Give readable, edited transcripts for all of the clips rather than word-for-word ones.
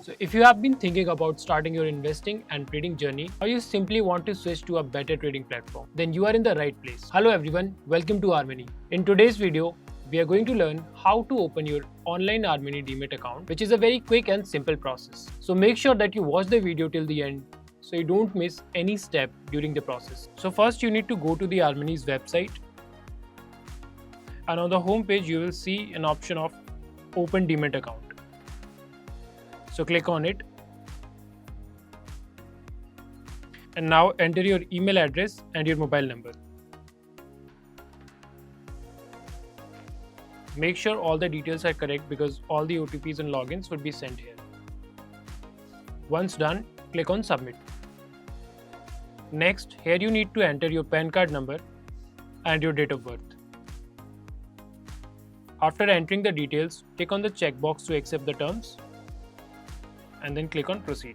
So if you have been thinking about starting your investing and trading journey, or you simply want to switch to a better trading platform, then you are in the right place. Hello everyone, welcome to RMoney. In today's video, we are going to learn how to open your online RMoney Demat account, which is a very quick and simple process. So make sure that you watch the video till the end so you don't miss any step during the process. So first you need to go to the RMoney's website, and on the home page you will see an option of Open Demat account. So click on it, and now enter your email address and your mobile number. Make sure all the details are correct because all the OTPs and logins would be sent here. Once done, click on submit. Next, here you need to enter your PAN card number and your date of birth. After entering the details, click on the checkbox to accept the terms and then click on proceed.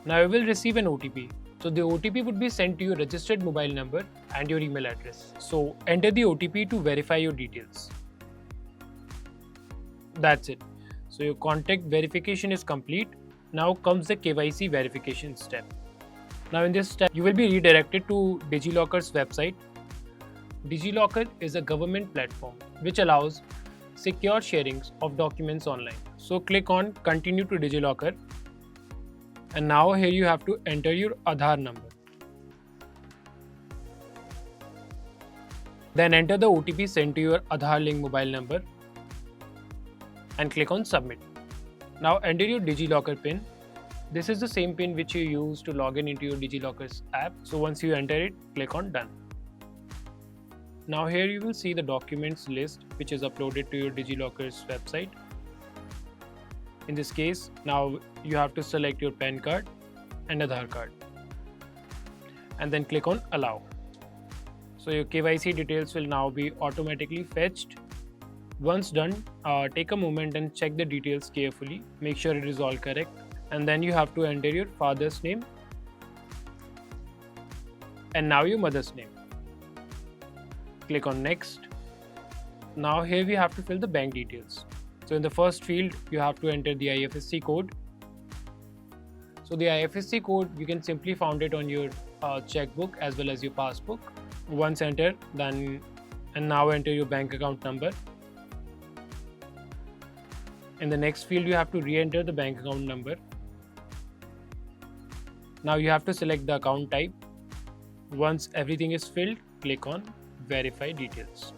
Now you will receive an OTP. So the OTP would be sent to your registered mobile number and your email address. So enter the OTP to verify your details. That's it. So your contact verification is complete. Now comes the KYC verification step. Now in this step, you will be redirected to DigiLocker's website. DigiLocker is a government platform which allows secure sharings of documents online. So click on Continue to DigiLocker, and now here you have to enter your Aadhaar number. Then enter the OTP sent to your Aadhaar link mobile number and click on Submit. Now enter your DigiLocker PIN. This is the same PIN which you use to log in into your DigiLocker's app. So once you enter it, click on Done. Now here you will see the documents list which is uploaded to your DigiLocker's website. In this case, now you have to select your PAN card and Aadhaar card and then click on Allow. So your KYC details will now be automatically fetched. Once done, take a moment and check the details carefully. Make sure it is all correct, and then you have to enter your father's name and now your mother's name. Click on Next. Now here we have to fill the bank details. So in the first field, you have to enter the IFSC code. So the IFSC code, you can simply find it on your checkbook as well as your passbook. Once entered, then and now enter your bank account number. In the next field, you have to re-enter the bank account number. Now you have to select the account type. Once everything is filled, click on Verify details.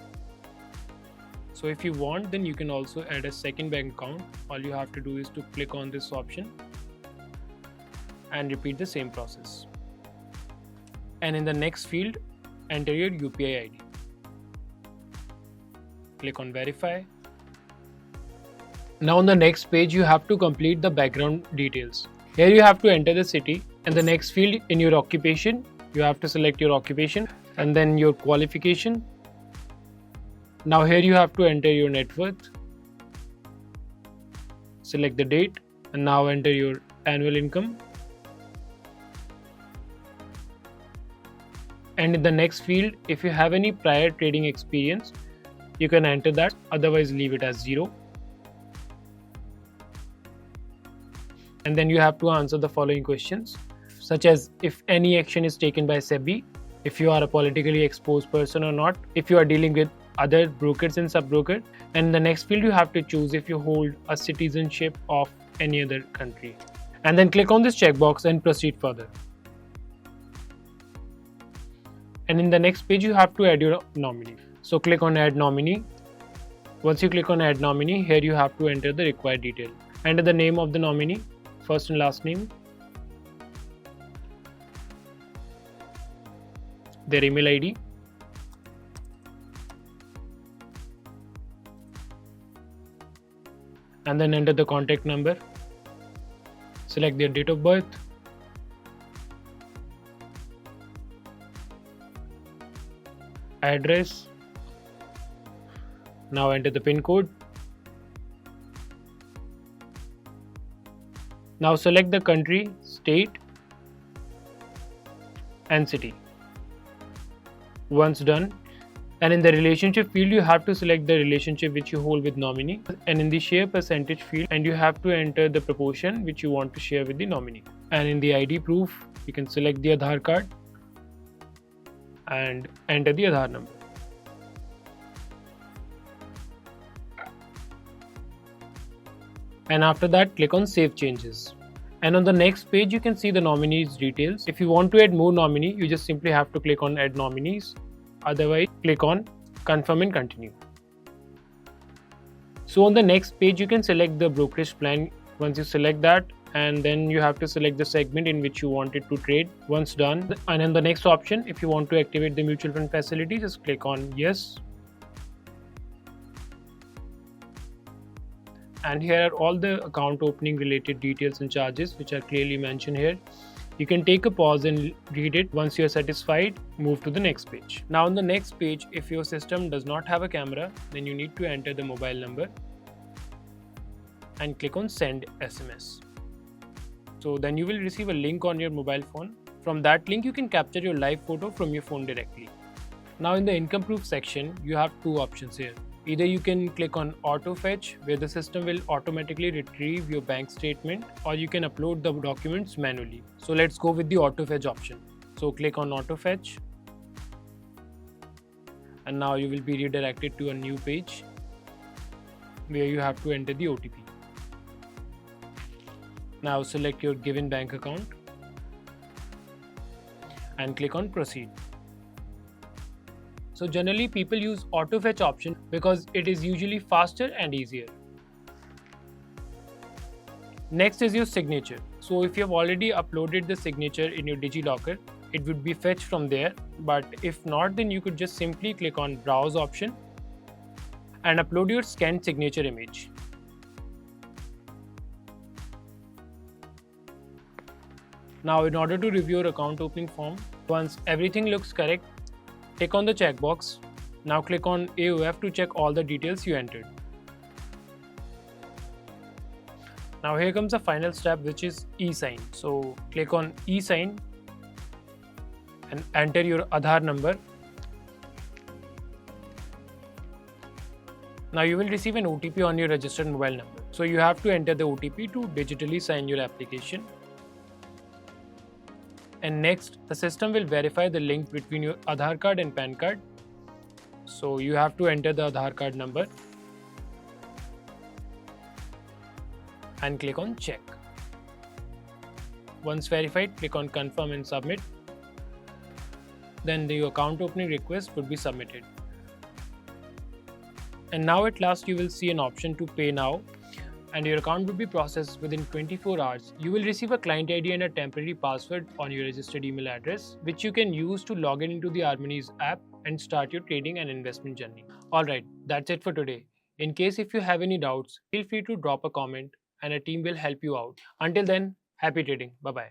So if you want, then you can also add a second bank account. All you have to do is to click on this option and repeat the same process. And in the next field, enter your UPI ID. Click on Verify. Now on the next page, you have to complete the background details. Here you have to enter the city, and the next field in your occupation, you have to select your occupation and then your qualification. Now here you have to enter your net worth, select the date, and now enter your annual income. And in the next field, if you have any prior trading experience, you can enter that, otherwise leave it as 0. And then you have to answer the following questions, such as if any action is taken by SEBI, if you are a politically exposed person or not, if you are dealing with other brokers and sub-brokers, and in the next field you have to choose if you hold a citizenship of any other country. And then click on this checkbox and proceed further. And in the next page you have to add your nominee. So click on Add Nominee. Once you click on Add Nominee, here you have to enter the required detail. Enter the name of the nominee, first and last name, their email ID, and then enter the contact number. Select their date of birth, address. Now enter the PIN code. Now select the country, state, and city. Once done, And in the relationship field, you have to select the relationship which you hold with nominee. And in the share percentage field, and you have to enter the proportion which you want to share with the nominee. And in the ID proof, you can select the Aadhaar card and enter the Aadhaar number. And after that, click on Save Changes. And on the next page, you can see the nominees details. If you want to add more nominee, you just simply have to click on Add Nominees. Otherwise, click on Confirm and Continue. So on the next page, you can select the brokerage plan. Once you select that, and then you have to select the segment in which you want it to trade. Once done, and in the next option, if you want to activate the mutual fund facility, just click on Yes. And here are all the account opening related details and charges which are clearly mentioned here. You can take a pause and read it. Once you are satisfied, move to the next page. Now on the next page, if your system does not have a camera, then you need to enter the mobile number and click on Send SMS. So then you will receive a link on your mobile phone. From that link, you can capture your live photo from your phone directly. Now in the income proof section, you have two options here. Either you can click on Auto Fetch, where the system will automatically retrieve your bank statement, or you can upload the documents manually. So let's go with the Auto Fetch option. So click on Auto Fetch, and now you will be redirected to a new page where you have to enter the OTP. Now select your given bank account and click on Proceed. So generally people use Auto Fetch option because it is usually faster and easier. Next is your signature. So if you have already uploaded the signature in your DigiLocker, it would be fetched from there. But if not, then you could just simply click on Browse option and upload your scanned signature image. Now in order to review your account opening form, once everything looks correct, click on the checkbox. Now click on AOF to check all the details you entered. Now here comes the final step, which is e-sign. So click on e-sign and enter your Aadhaar number. Now you will receive an OTP on your registered mobile number. So you have to enter the OTP to digitally sign your application. And next, the system will verify the link between your Aadhaar card and PAN card. So you have to enter the Aadhaar card number and click on Check. Once verified, click on Confirm and Submit. Then the account opening request would be submitted. And now at last you will see an option to pay now, and your account will be processed within 24 hours. You will receive a client ID and a temporary password on your registered email address, which you can use to log in into the RMoney's app and start your trading and investment journey. Alright, that's it for today. In case if you have any doubts, feel free to drop a comment and a team will help you out. Until then, happy trading. Bye-bye.